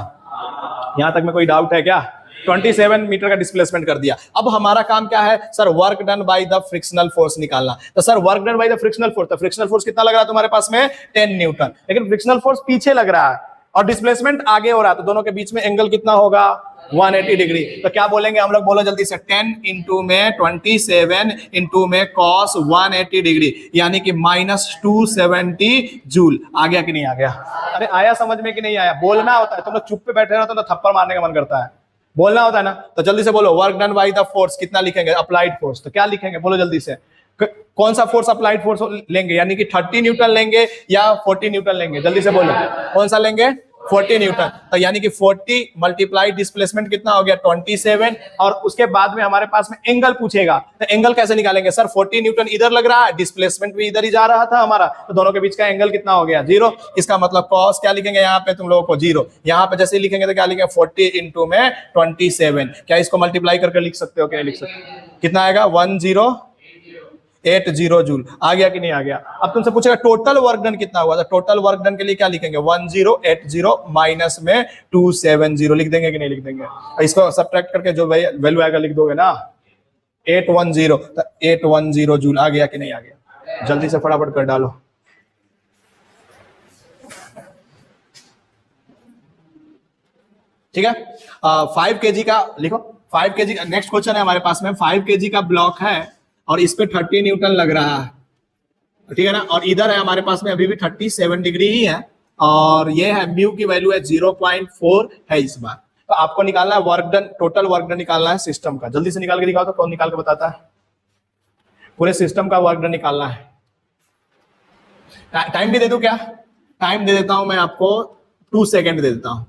यहां तक में कोई डाउट है क्या? 27 मीटर का डिस्प्लेसमेंट कर दिया। अब हमारा काम क्या है sir? Work done by the frictional force निकालना। तो sir work done by the frictional force, तो फ्रिक्शनल फोर्स कितना लग रहा है तुम्हारे पास में? 10 न्यूटन। लेकिन फ्रिक्शनल फोर्स पीछे लग रहा है और डिस्प्लेसमेंट आगे हो रहा है, तो दोनों के बीच में एंगल कितना होगा? 180 डिग्री। तो क्या बोलेंगे हम लोग? बोलो जल्दी से। 10 इंटू में 27 इंटू में cos 180 डिग्री, यानी कि -270 जूल। आ गया कि नहीं आ गया? अरे आया समझ में कि नहीं आया? बोलना होता है। तुम लोग चुप पे बैठे रहो तो थप्पड़ मारने का मन करता है। बोलना होता है ना। तो जल्दी से बोलो work done by the force कितना लिखेंगे? Applied force. तो क्या लिखेंगे? बोलो जल्दी से। कौन सा फोर्स अप्लाइड फोर्स लेंगे? यानी कि 30 न्यूटन लेंगे या 40 न्यूटन लेंगे? जल्दी से बोलो। कौन सा लेंगे? 40 न्यूटन। तो यानी कि 40 मल्टीप्लाई डिस्प्लेसमेंट कितना हो गया 27, और उसके बाद में हमारे पास में एंगल पूछेगा, तो एंगल कैसे निकालेंगे सर? 40 न्यूटन इधर लग रहा है, डिस्प्लेसमेंट भी इधर ही जा रहा था हमारा, तो दोनों के बीच का एंगल कितना हो गया 0। इसका मतलब कॉस क्या लिखेंगे यहाँ पे तुम लोगों को 0। यहाँ पे जैसे लिखेंगे तो क्या लिखेंगे 40 इंटू में 27। क्या इसको मल्टीप्लाई करके लिख सकते हो? क्या लिख सकते हो? कितना आएगा 1080 जूल। आ गया कि नहीं आ गया? अब तुमसे पूछेगा टोटल वर्क डन कितना हुआ, तो टोटल वर्क डन के लिए क्या लिखेंगे 1080 माइनस में 270 लिख देंगे कि नहीं लिख देंगे? इसको सब्ट्रैक्ट करके जो वैल्यू आएगा लिख दोगे ना 810, तो 810 जूल। आ गया कि नहीं आ गया? जल्दी से फटाफट कर डालो। ठीक है, 5 kg का लिखो। 5 kg का नेक्स्ट क्वेश्चन है हमारे पास में। 5 kg का ब्लॉक है और इस पे 30 न्यूटन लग रहा है, ठीक है ना, और इधर है हमारे पास में अभी भी 37 डिग्री ही है, और ये है म्यू की वैल्यू है 0.4 है इस बार। तो आपको निकालना है work done, total work done निकालना है सिस्टम का। जल्दी से निकाल के दिखाओ तो कौन निकाल के बताता है? पूरे सिस्टम का वर्क डन निकालना है। टाइम भी दे दूं क्या? टाइम दे देता हूं मैं आपको, 2 सेकेंड दे देता हूं।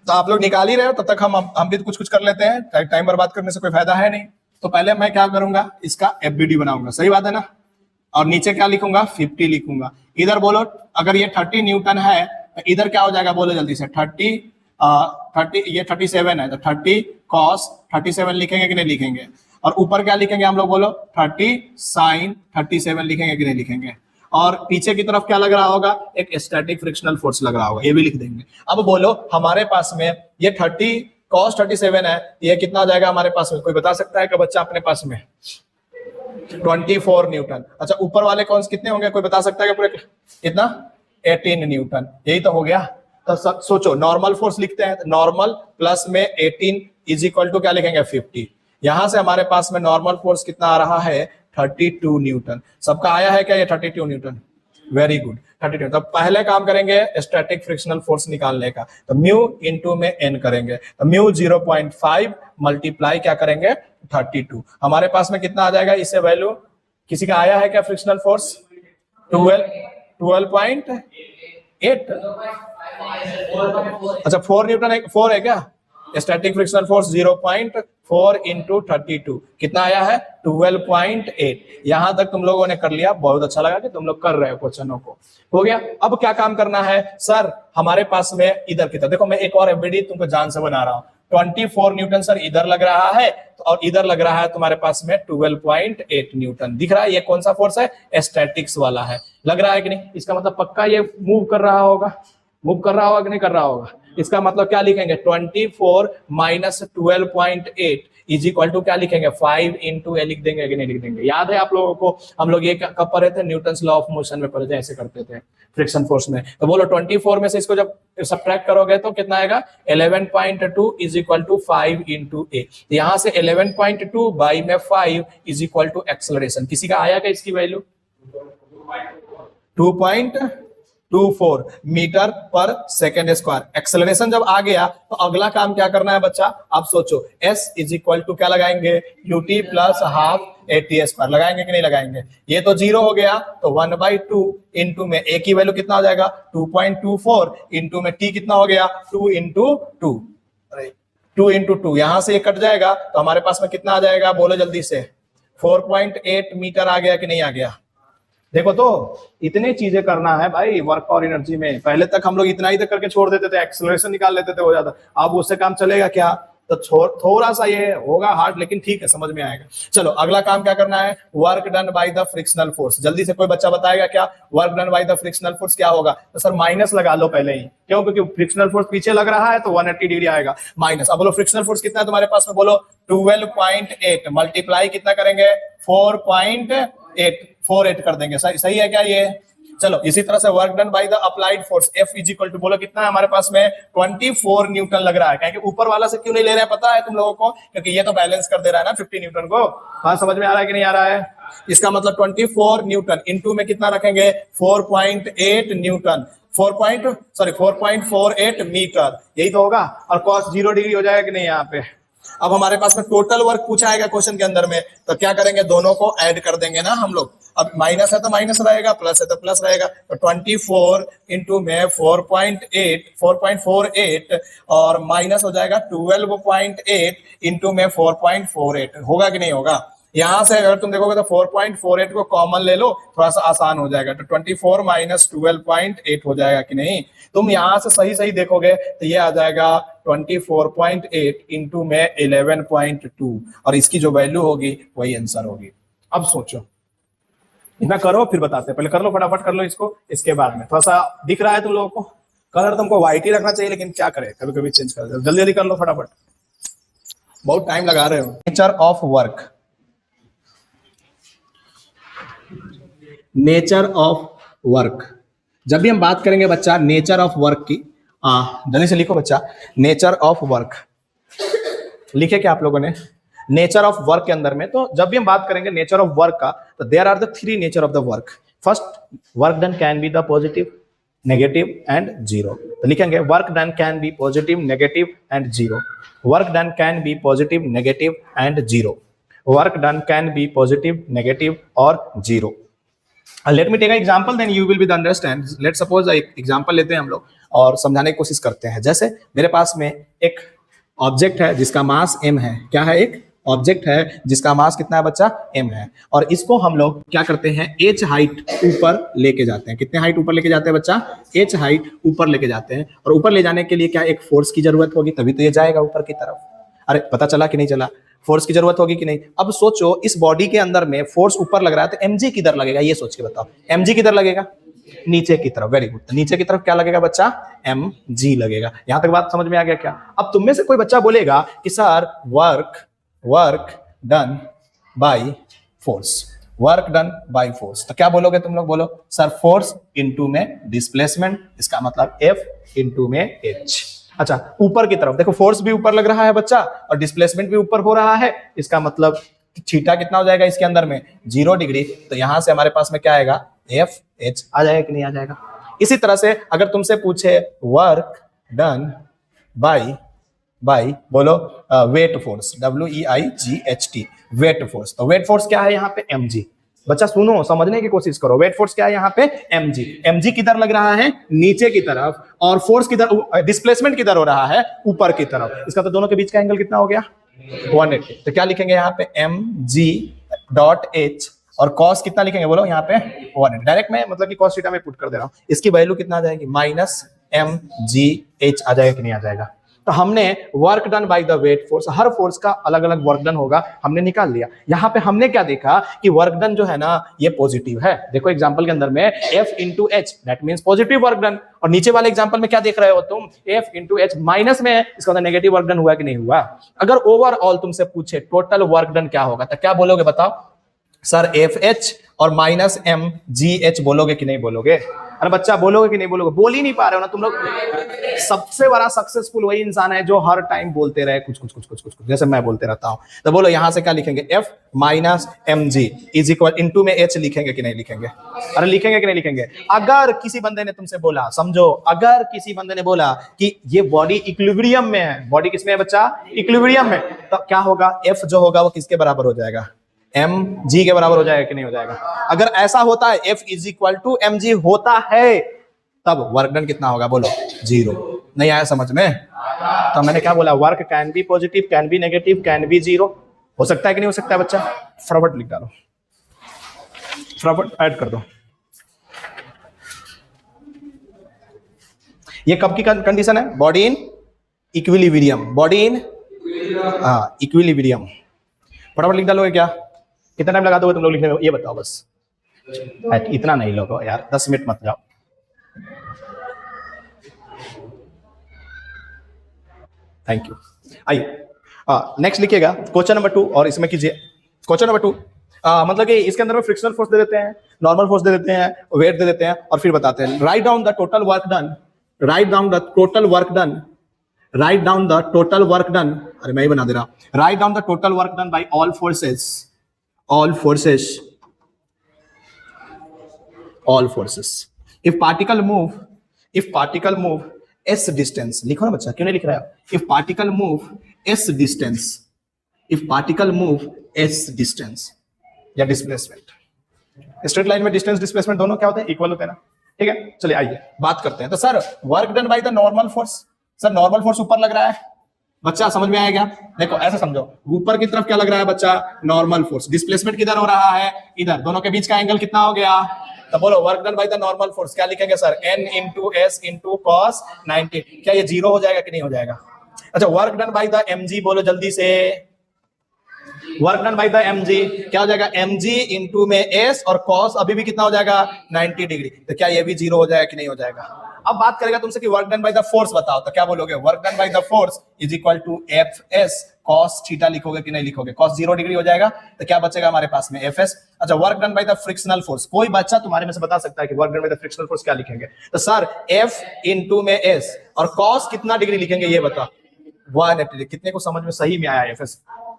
तो आप लोग निकाल ही रहे हो, तब तक हम भी कुछ कुछ कर लेते हैं। टाइम बर्बाद करने से कोई फायदा है नहीं। तो पहले मैं क्या करूंगा, इसका एफबीडी बनाऊंगा, सही बात है ना, और नीचे क्या लिखूंगा 50 लिखूंगा। इधर बोलो अगर ये 30 न्यूटन है तो इधर क्या हो जाएगा, बोलो जल्दी से। 30 ये 37 है तो 30 कॉस 37 लिखेंगे कि नहीं लिखेंगे? और ऊपर क्या लिखेंगे हम लोग, बोलो 30 साइन 37 लिखेंगे कि नहीं लिखेंगे? और पीछे की तरफ क्या लग रहा होगा, एक स्टैटिक फ्रिक्शनल फोर्स लग रहा होगा, ये भी लिख देंगे। अब बोलो हमारे पास में ये 30 cos 37 है, ये कितना हो जाएगा हमारे पास में? कोई बता सकता है कि बच्चा अपने पास में? 24 न्यूटन। अच्छा ऊपर वाले कौन कितने होंगे, कोई बता सकता है कि पूरे कितना? 18 न्यूटन। यही तो हो गया। तो सोचो नॉर्मल फोर्स लिखते हैं, नॉर्मल प्लस में 18 इज इक्वल टू क्या लिखेंगे 50। यहां से हमारे पास में नॉर्मल फोर्स कितना आ रहा है 32 न्यूटन। सबका आया है क्या ये 32 न्यूटन? Very good 32। तो पहले काम करेंगे स्टैटिक फ्रिक्शनल फोर्स निकालने का, तो म्यू इनटू में एन करेंगे, तो म्यू 0.5 मल्टीप्लाई क्या करेंगे 32। हमारे पास में कितना आ जाएगा इससे वैल्यू? किसी का आया है क्या फ्रिक्शनल फोर्स? 12.8। अच्छा 4 न्यूटन 4 है क्या? स्टैटिक फ्रिक्शनल फोर्स 0.4 इंटू 32 कितना आया है 12.8। यहां तक तुम लोगों ने कर लिया, बहुत अच्छा लगा कि तुम लोग कर रहे हो क्वेश्चनों को। हो गया। अब क्या काम करना है सर, हमारे पास में इधर की तरफ देखो, मैं एक और एफबीडी तुमको जान से बना रहा हूं। 24 न्यूटन सर इधर लग रहा है, और इधर लग रहा है तुम्हारे पास में 12.8 न्यूटन। दिख रहा है ये कौन सा फोर्स है? स्टैटिक्स वाला है। लग रहा है कि नहीं? इसका मतलब पक्का ये मूव कर रहा होगा, मूव कर रहा होगा कि नहीं कर रहा होगा? इसका मतलब क्या लिखेंगे 24 माइनस 12.8 इज इक्वल टू क्या लिखेंगे 5 इंटू ए लिख देंगे कि नहीं लिख देंगे? याद है आप लोगों को? हम लोग ये कब पढ़े थे? न्यूटन्स लॉ ऑफ मोशन में पढ़े थे, ऐसे करते थे फ्रिक्शन फोर्स में। तो बोलो 24 में से इसको जब सब्ट्रैक्ट करोगे तो कितना आएगा 11.2 इज इक्वल टू 5 इंटू ए। यहां से 11.2 बाई में 5 इज इक्वल टू एक्सेलरेशन। किसी का आया क्या इसकी value? 2.24 metre per second square. Acceleration जब आ गया तो अगला काम क्या करना है बच्चा, आप सोचो। s इज इक्वल टू क्या लगाएंगे ut plus half at square लगाएंगे कि नहीं लगाएंगे? ये तो 0 हो गया, तो 1/2 इंटू में a की वैल्यू कितना हो जाएगा 2.24 इंटू में t कितना हो गया 2 इंटू 2, 2 इंटू 2 यहां से ये कट जाएगा, तो हमारे पास में कितना आ जाएगा बोलो जल्दी से? 4.8 मीटर आ गया कि नहीं आ गया? देखो तो इतने चीजें करना है भाई वर्क और एनर्जी में। पहले तक हम लोग इतना ही तक करके छोड़ देते थे, एक्सेलरेशन निकाल लेते थे, हो जाता। अब उससे काम चलेगा क्या? तो थोड़ा सा ये होगा हार्ड, लेकिन ठीक है समझ में आएगा। चलो अगला काम क्या करना है, work done by the frictional force. जल्दी से कोई बच्चा बताएगा क्या work done by the frictional force क्या होगा? तो सर माइनस लगा लो पहले ही, क्यों? क्योंकि फ्रिक्शनल फोर्स पीछे लग रहा है तो 180 डिग्री आएगा माइनस। अब बोलो फ्रिक्शनल फोर्स कितना है तुम्हारे पास में? बोलो 12.8 मल्टीप्लाई कितना करेंगे 4.8 कर देंगे। सही है क्या ये? चलो इसी तरह से work done by the applied force F is equal to बोलो कितना है हमारे पास में 24 न्यूटन लग रहा है। क्योंकि ऊपर वाला से क्यों नहीं ले रहे हैं पता है तुम लोगों को? क्योंकि ये तो बैलेंस कर दे रहा है ना 50 न्यूटन को। हाँ समझ में आ रहा है कि नहीं आ रहा है? इसका मतलब 24 न्यूटन इंटू में कितना रखेंगे 4.8 न्यूटन 4.48 मीटर, यही तो होगा। और कॉस 0 डिग्री हो जाएगा कि नहीं यहाँ पे? अब हमारे पास में टोटल वर्क पूछा आएगा क्वेश्चन के अंदर में, तो क्या करेंगे दोनों को ऐड कर देंगे ना हम लोग। अब माइनस है तो माइनस रहेगा, प्लस है तो प्लस रहेगा। तो 24 इंटू में 4.48 और माइनस हो जाएगा 12.8 इंटू में 4.48, होगा कि नहीं होगा? यहां से अगर तुम देखोगे तो 4.48 को कॉमन ले लो, थोड़ा सा आसान हो जाएगा। तो 24 माइनस 12.8 हो जाएगा कि नहीं? तुम यहां से सही सही देखोगे तो ये आ जाएगा 24.8 इंटू में 11.2 और इसकी जो वैल्यू होगी वही आंसर होगी। अब सोचो, इतना करो फिर बताते हैं, पहले कर लो, फटाफट कर लो इसको, इसके बाद में थोड़ा सा दिख रहा है तुम लोगों को, कलर तुमको व्हाइट ही रखना चाहिए, लेकिन क्या करें कभी कभी चेंज कर दो, जल्दी जल्दी कर लो फटाफट, बहुत टाइम लगा रहे हो। Nature of work, nature of work, जब भी हम बात करेंगे बच्चा नेचर ऑफ वर्क की, जल्दी से लिखो बच्चा, नेचर ऑफ वर्क लिखे क्या आप लोगों ने? नेचर ऑफ वर्क के अंदर में, तो जब भी हम बात करेंगे नेचर ऑफ वर्क का, तो there are the 3 nature of the work. First, work done can be the positive, negative and zero. तो लिखेंगे work done can be positive, negative and zero. Work done can be positive, negative and zero. Work done can be positive, negative और zero. Let me take a example, then you will be understand. Let suppose एक example लेते हैं हम लोग और समझाने की कोशिश करते हैं। जैसे मेरे पास में एक ऑब्जेक्ट है जिसका मास m है। क्या है? एक ऑब्जेक्ट है जिसका मास कितना है बच्चा? m है। और इसको हम लोग क्या करते हैं? h हाइट ऊपर लेके जाते हैं। कितने हाइट ऊपर लेके जाते हैं बच्चा? h हाइट ऊपर लेके जाते हैं। और ऊपर ले जाने के लिए क्या एक फोर्स की जरूरत होगी, तभी तो ये जाएगा ऊपर की तरफ। अरे पता चला कि नहीं चला? फोर्स की जरूरत होगी कि नहीं? अब सोचो, इस बॉडी के अंदर में फोर्स ऊपर लग रहा है तो mg किधर लगेगा, ये सोच के बताओ। mg किधर लगेगा? नीचे की तरफ। Very good. नीचे की तरफ क्या लगेगा बच्चा? mg लगेगा। यहां तक बात समझ में आ गया क्या? अब तुम में से कोई बच्चा बोलेगा कि sir work done by force, work done by force, तो क्या बोलोगे तुम लोग? बोलो सर फोर्स इंटू में डिस्प्लेसमेंट, इसका मतलब F इंटू में h। अच्छा, ऊपर की तरफ देखो, फोर्स भी ऊपर लग रहा है बच्चा और डिस्प्लेसमेंट भी ऊपर हो रहा है, इसका मतलब थीटा कितना हो जाएगा इसके अंदर में? 0 डिग्री। तो यहां से हमारे पास में क्या आएगा? FH आ जाएगा कि नहीं आ जाएगा? इसी तरह से अगर तुमसे पूछे वर्क डन बाय बोलो weight force, WEIGHT, weight force. तो वेट फोर्स क्या है यहाँ पे? mg। बच्चा सुनो, समझने की कोशिश करो, वेट फोर्स क्या है यहाँ पे? mg किधर लग रहा है? नीचे की तरफ। और फोर्स किधर, डिस्प्लेसमेंट किधर हो रहा है? ऊपर की तरफ। इसका तो दोनों के बीच का एंगल कितना हो गया? 180। तो क्या लिखेंगे यहाँ पे? mg.h और कॉस कितना लिखेंगे बोलो यहाँ पे? 180। डायरेक्ट मैं मतलब कि कॉस थीटा में पुट कर दे रहा हूँ। इसकी वैल्यू कितना आ जाएगी? -mgh आ जाएगा कि नहीं आ जाएगा? तो हमने work done by the weight force, her force का अलग अलग वर्क डन होगा, हमने निकाल लिया। यहाँ पे हमने क्या देखा कि वर्क डन जो है ना ये पॉजिटिव है। देखो एग्जांपल के अंदर में F into H, that means positive work done. और नीचे वाले एग्जांपल में क्या देख रहे हो तुम? F इंटू एच माइनस में, इसका मतलब नेगेटिव वर्क डन हुआ कि नहीं हुआ? अगर ओवरऑल तुमसे पूछे टोटल वर्क डन क्या होगा, तो क्या बोलोगे बताओ? सर FH और -mgh बोलोगे कि नहीं बोलोगे? अरे बच्चा बोलोगे कि नहीं बोलोगे? बोल ही नहीं पा रहे हो ना तुम लोग। सबसे बड़ा सक्सेसफुल वही इंसान है जो हर टाइम बोलते रहे कुछ, जैसे मैं बोलते रहता हूं। तो बोलो यहां से क्या लिखेंगे? F -mg is equal into में h लिखेंगे कि नहीं लिखेंगे? अरे लिखेंगे कि नहीं लिखेंगे? अगर किसी बंदे ने तुमसे बोला, समझो, अगर किसी बंदे ने बोला कि ये बॉडी इक्विलिब्रियम में है, बॉडी किसमें है बच्चा? इक्विलिब्रियम में, तो क्या होगा? F जो होगा वो किसके बराबर हो जाएगा? mg के बराबर हो जाएगा कि नहीं हो जाएगा? अगर ऐसा होता है, F is equal to mg होता है, तब वर्क डन कितना होगा बोलो? 0। नहीं आया समझ में? तो मैंने क्या बोला? Work can be positive, can be negative, can be 0। हो सकता है कि नहीं हो सकता है बच्चा? फटाफट लिख डालो, फटाफट ऐड कर दो। ये कब की कंडीशन है? Body in equilibrium, body in equilibrium. फटाफट लिख डालोगे क्या? कितना टाइम लगा दोगे तुम लोग लिखने में, ये बताओ बस। इतना नहीं लोगो यार, 10 मिनट मत जाओ। Thank you. आइए नेक्स्ट लिखिएगा क्वेश्चन नंबर 2, और इसमें कीजिए क्वेश्चन नंबर 2। मतलब कि इसके अंदर में फ्रिक्शनल फोर्स दे देते हैं, नॉर्मल फोर्स दे देते हैं, वेट दे देते हैं, और फिर बताते हैं write down the total work done, write down the total work done, write down the total work done. अरे मैं ही बना दे रहा। Write down the total work done bye all forces, all forces, all forces, if particle move s distance, लिखो ना बच्चा, क्यों नहीं लिख रहा है? if particle move s distance, if particle move s distance या displacement, स्ट्रेट लाइन में डिस्टेंस डिस्प्लेसमेंट दोनों क्या होते हैं, इक्वल होते हैं ना। ठीक है, चलिए आइए बात करते हैं। तो sir work done by the normal force, sir normal force ऊपर लग रहा है बच्चा, समझ में आएगा? देखो ऐसे समझो, ऊपर की तरफ क्या लग रहा है बच्चा, नॉर्मल फोर्स। डिस्प्लेसमेंट किधर हो रहा है, इधर। दोनों के बीच का एंगल कितना हो गया, तो बोलो work done by the normal force क्या लिखेंगे sir, n into S into cos 90। क्या ये जीरो हो जाएगा कि नहीं हो जाएगा? अच्छा work done by the mg बोलो जल्दी से, work done by the mg क्या हो जाएगा, mg इंटू में s और cos अभी भी कितना हो जाएगा 90 डिग्री। तो क्या ये भी जीरो हो जाएगा कि नहीं हो जाएगा? अब बात करेगा तुमसे कि work done by the force बताओ, तो क्या बोलोगे, work done by the force is equal to fs cos theta लिखोगे कि नहीं लिखोगे? cos 0 डिग्री हो जाएगा, तो क्या बचेगा हमारे पास में fs। अच्छा work done by the frictional force, कोई बच्चा तुम्हारे में से बता सकता है कि work done by the frictional force क्या लिखेंगे? तो सर f इंटू में s और cos कितना डिग्री लिखेंगे ये बता। 180। कितने को समझ में सही में आया fs?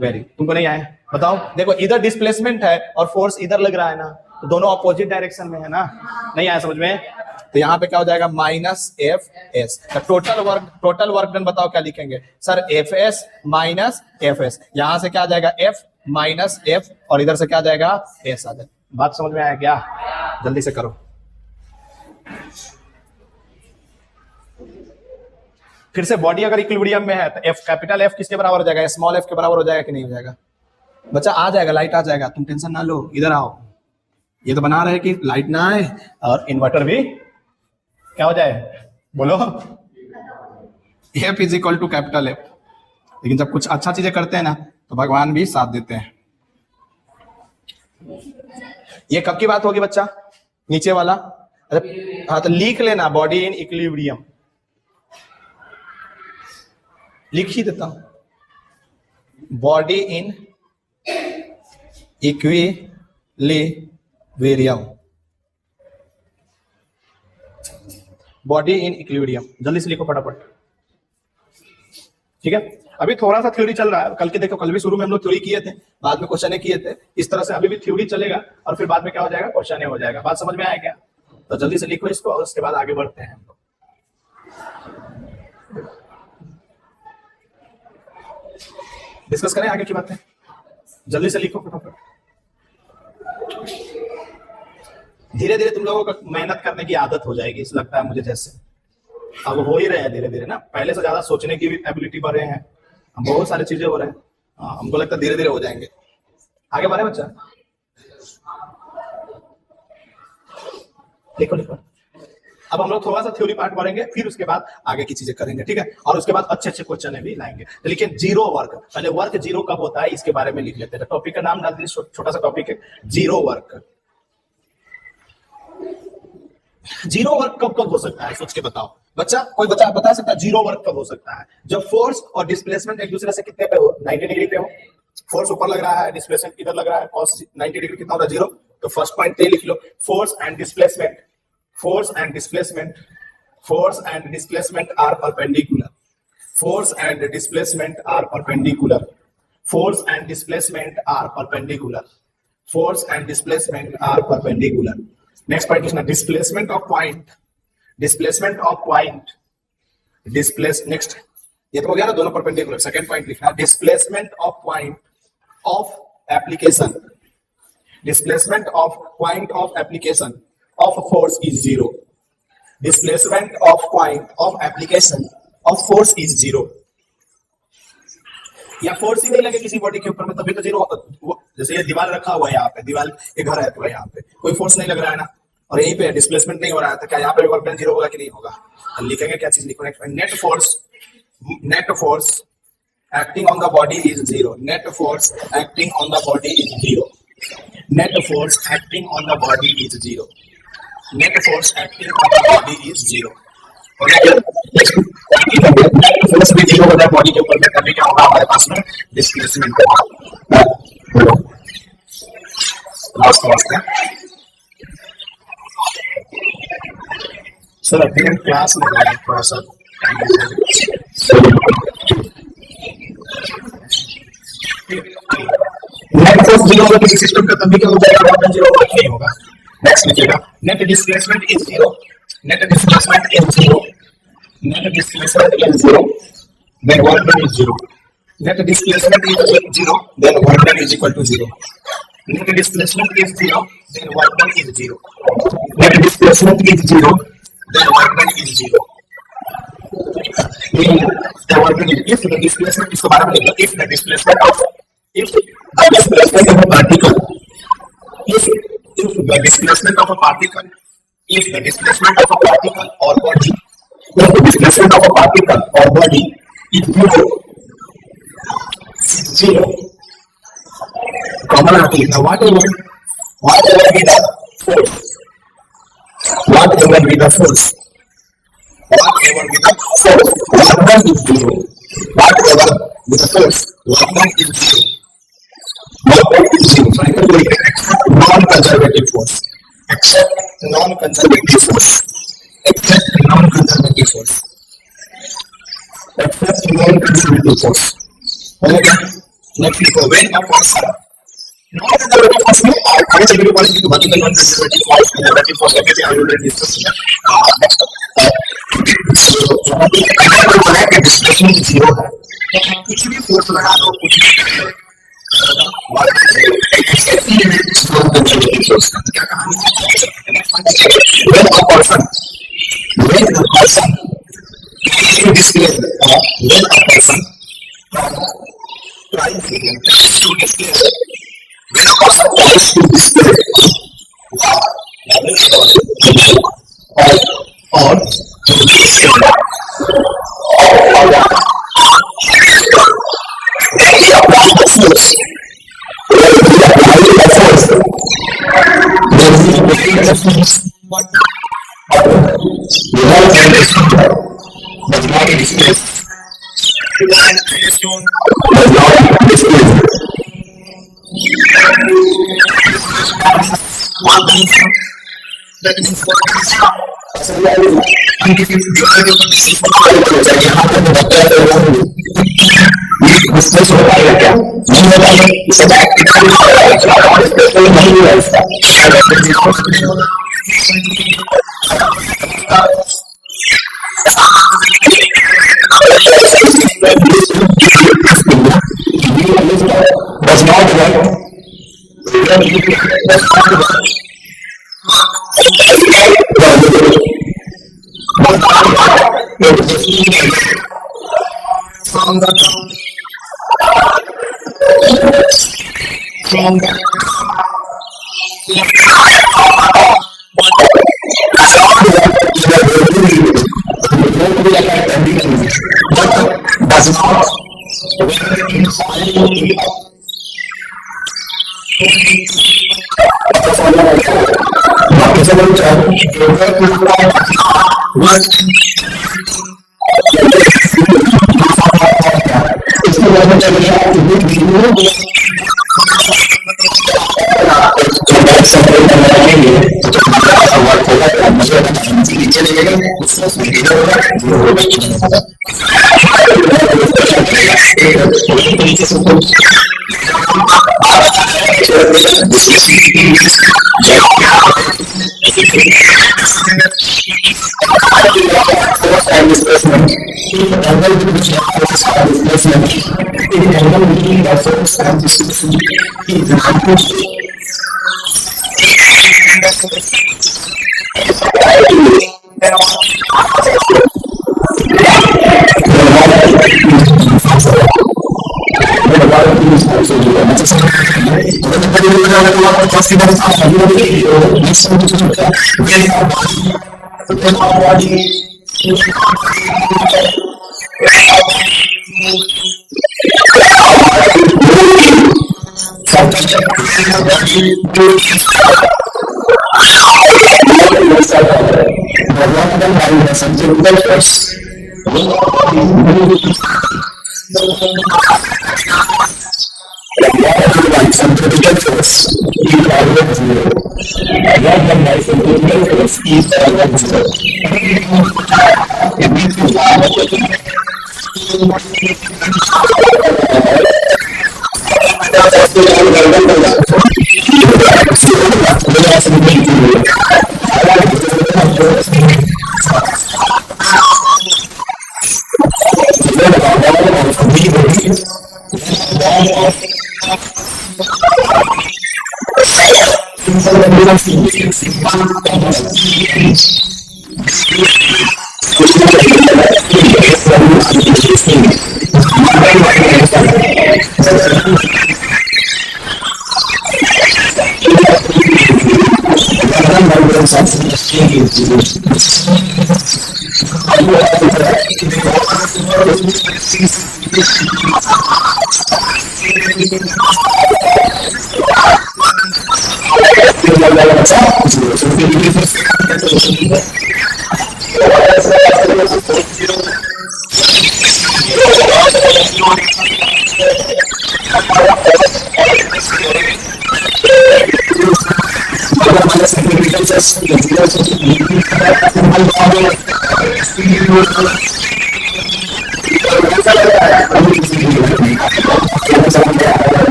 वेरी, तुमको नहीं आया बताओ। देखो इधर डिस्प्लेसमेंट है और फोर्स इधर लग रहा है ना, तो दोनों अपोजिट डायरेक्शन में है ना, नहीं आया समझ में? तो यहाँ पे क्या हो जाएगा, minus F S. Total work done बताओ क्या लिखेंगे sir, F S minus F S. यहां से क्या आ जाएगा, एफ माइनस एफ, और इधर से क्या आ जाएगा, एस आ जाएगा। बात समझ में आया क्या? जल्दी से करो। फिर से बॉडी अगर इक्विलिब्रियम में है तो एफ, कैपिटल एफ किसके बराबर हो जाएगा, स्मॉल एफ के बराबर हो जाएगा कि नहीं हो जाएगा? बच्चा आ जाएगा, लाइट आ जाएगा, तुम टेंशन ना लो, इधर आओ। ये तो बना रहे कि लाइट ना आए और इन्वर्टर भी क्या हो जाए, बोलो। F is equal to capital F. लेकिन जब कुछ अच्छा चीजें करते हैं ना तो भगवान भी साथ देते हैं। ये कब की बात होगी बच्चा, नीचे वाला? हाँ तो लिख लेना, बॉडी इन इक्विलिब्रियम लिख ही देता हूं, body in equilibrium, body in equilibrium. जल्दी से लिखो फटाफट, ठीक है? अभी थोड़ा सा थ्योरी चल रहा है, कल के देखो, कल भी शुरू में हम लोग थ्योरी किए थे, बाद में क्वेश्चन किए थे। इस तरह से अभी भी थ्योरी चलेगा और फिर बाद में क्या हो जाएगा, क्वेश्चन हो जाएगा। बात समझ में आया क्या? तो जल्दी से लिखो इसको और उसके बाद आगे बढ़ते हैं हम लोग। डिस्कस करें आगे की बातें, जल्दी से लिखो फटाफट। धीरे धीरे तुम लोगों को मेहनत करने की आदत हो जाएगी, इस लगता है मुझे, जैसे अब हो ही रहे हैं धीरे धीरे ना। पहले से ज्यादा सोचने की भी एबिलिटी बढ़ रहे हैं, हम बहुत सारी चीजें हो रहे हैं। हमको लगता है धीरे धीरे हो जाएंगे। आगे बढ़े बच्चा, लिखो लिखो। अब हम लोग थोड़ा सा थ्योरी पार्ट पढ़ेंगे, फिर उसके बाद आगे की चीजें करेंगे, ठीक है? और उसके बाद अच्छे अच्छे क्वेश्चन भी लाएंगे। तो लेकिन जीरो वर्क, पहले वर्क जीरो कब होता है इसके बारे में लिख लेते हैं। टॉपिक का नाम डाल दीजिए, छोटा सा टॉपिक है, जीरो वर्क। जीरो वर्क कब कब हो सकता है, सोच के बताओ बच्चा। कोई बच्चा बता सकता है जीरो वर्क कब हो सकता है? जब फोर्स और डिस्प्लेसमेंट एक दूसरे से कितने पे हो, 90 डिग्री पे हो। फोर्स ऊपर लग रहा है, डिस्प्लेसमेंट इधर लग रहा है, cos 90 डिग्री कितना होता है, जीरो। तो फर्स्ट पॉइंट ये लिख लो, force and displacement, force and displacement are perpendicular, force and displacement are perpendicular, force and displacement are perpendicular, force and displacement are perpendicular. Next point is displacement of point, displacement of point, next ये तो हो गया ना, दोनों perpendicular। second point लिखना, displacement of point of application, displacement of point of application of force is zero, displacement of point of application of force is zero। या force ही नहीं लगे किसी बॉडी के ऊपर में तभी तो जीरो होता। जैसे ये दीवार रखा हुआ है यहाँ पे, दीवार ये घर है तो यहाँ पे कोई फोर्स नहीं लग रहा है ना, और यहीं पे डिस्प्लेसमेंट नहीं हो रहा है, तो क्या यहाँ पे वर्क डन जीरो होगा कि नहीं होगा? लिखेंगे क्या चीज, लिखो net force acting on the body is zero, net force acting on the body is zero, net force acting on the body is zero, net force acting on the body is zero। Net force भी zero होता है body के ऊपर में, तभी क्या होगा हमारे पास में, डिस्प्लेसमेंट होगा। लास्ट है सर, अपने क्लास में थोड़ा सा नेट फोर्स जीरो होगा किसी सिस्टम का, तभी क्या हो जाएगा, वर्क डन जीरो होगा कि नहीं होगा? नेक्स्ट लिखिएगा, net displacement is zero, net displacement is zero, net displacement is zero, then work done is zero. Net displacement is zero, then work done is equal to zero. Net displacement is 0, then work done is 0. Net displacement is 0, then work done is 0. If the displacement is if the displacement of a particle, if the displacement of a particle or body, if the displacement of a particle or body is 0, common now whatever be the force, whatever be the force, work done is 0. Whatever be the force, work done is 0. Work done is 0. So I can go except non-conservative force. Except non-conservative force. Except non-conservative force. Except non-conservative force. Okay. Next we go when a person non-conservative force में आगे चलने के बाद जो बाकी का non-conservative force, conservative force कैसे already discuss किया. Next so यहाँ पे अगर बोला है कि displacement 0 है, कुछ भी force लगा दो, कुछ भी non-conservative force का क्या कहानी है? When a person displace, when a person tries to displace, when a person tries to displace or any apply the force, when we apply the force, then we apply the force, but without any stone does not displace. Without any stone does not displace. That means what is displace होता है क्या नहीं होता है इसे नहीं हुआ इसका does not work. From the does not